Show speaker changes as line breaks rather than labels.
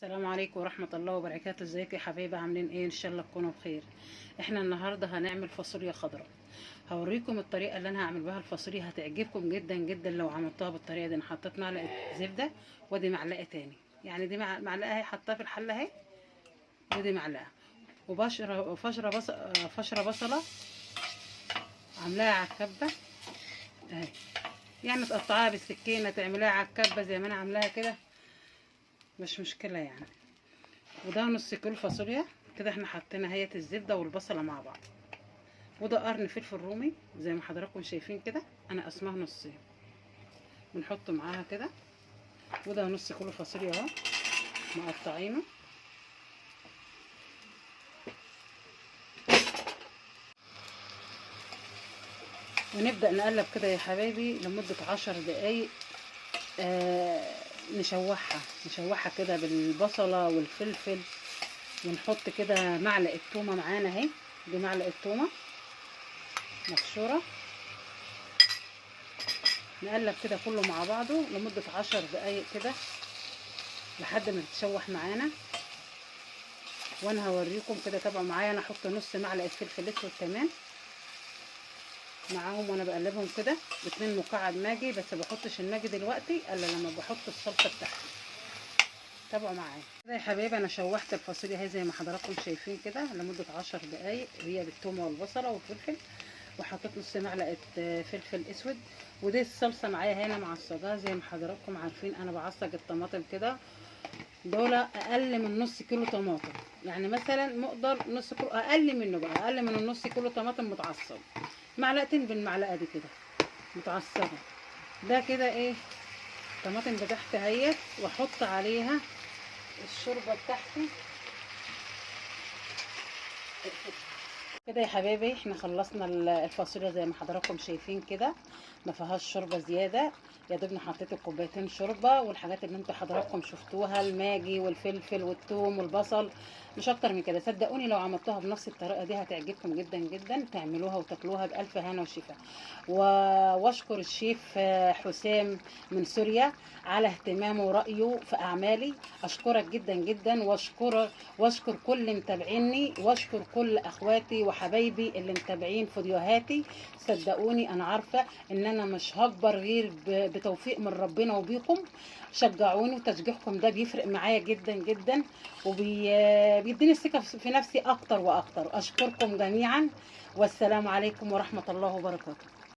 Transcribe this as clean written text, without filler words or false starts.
السلام عليكم ورحمة الله وبركاته. ازيكم يا حبايبي؟ عاملين ايه؟ ان شاء الله تكونوا بخير. احنا النهاردة هنعمل فاصوليا خضراء. هوريكم الطريقة اللي انا هعمل بها الفاصوليا، هتعجبكم جدا جدا لو عملتوها بالطريقة دي. انا حطيت معلقة زبدة ودي معلقة تاني، يعني دي معلقة اهي حطها في الحلة اهي، ودي معلقة. فشرة بصلة عاملاها على الكبة اهي، يعني تقطعها بالسكينة تعمليها على الكبة زي ما انا عاملاها كده، مش مشكلة يعني. وده نص كيلو فاصوليا كده، احنا حطينا هي الزبده والبصله مع بعض. وده قرن فلفل رومي زي ما حضراتكم شايفين كده، انا قسمها نصين بنحطه معاها كده. وده نص كيلو فاصوليا اهو مقطعينه. ونبدا نقلب كده يا حبايبي لمده 10 دقايق. نشوحها كده بالبصله والفلفل. ونحط كده معلقه تومه معانا اهي، دي معلقه تومه مبشوره. نقلب كده كله مع بعضه لمدة 10 دقايق كده لحد ما تتشوح معانا. وانا هوريكم كده، تابعوا معايا. انا احط نص معلقة فلفل اسود كمان معاهم وانا بقلبهم كده ب2 مكعب ماجي، بس بحطش الماجي دلوقتي الا لما بحط الصلصة بتاعتي. تابعوا معايا كده يا حبايبي. انا شوحت الفاصوليا اهي زي ما حضراتكم شايفين كده لمدة 10 دقايق، هي بالثومة والبصلة والفلفل. وحطيت نص معلقه فلفل اسود. ودي الصلصه معايا هنا معصجاها زي ما حضراتكم عارفين. انا بعصج الطماطم كده، دول اقل من نص كيلو طماطم، يعني مثلا مقدار نص كيلو، اقل منه بقى، اقل من النص كيلو طماطم متعصج. معلقتين بالمعلقه دي كده متعصجه. ده كده ايه، الطماطم بتاعتي اهيت. واحط عليها الشوربه بتاعتي كده يا حبايبي. احنا خلصنا الفاصوليا زي ما حضراتكم شايفين كده، ما فيهاش شوربه زياده، يا دوبنا حطيت الكوبايتين شوربه والحاجات اللي انتوا حضراتكم شفتوها، الماجي والفلفل والثوم والبصل، مش اكتر من كده. صدقوني لو عملتوها بنفس الطريقه دي هتعجبكم جدا جدا، تعملوها وتاكلوها بالف هنا وشفا. واشكر الشيف حسام من سوريا على اهتمامه ورأيه في اعمالي. اشكرك جدا جدا، واشكر كل متابعيني، واشكر كل اخواتي وحبايبي اللي متابعين فيديوهاتي. صدقوني انا عارفه ان انا مش هكبر غير بتوفيق من ربنا وبيكم. شجعوني، وتشجيعكم ده بيفرق معايا جدا جدا، وبيديني الثقه في نفسي اكتر واكتر. اشكركم جميعا، والسلام عليكم ورحمه الله وبركاته.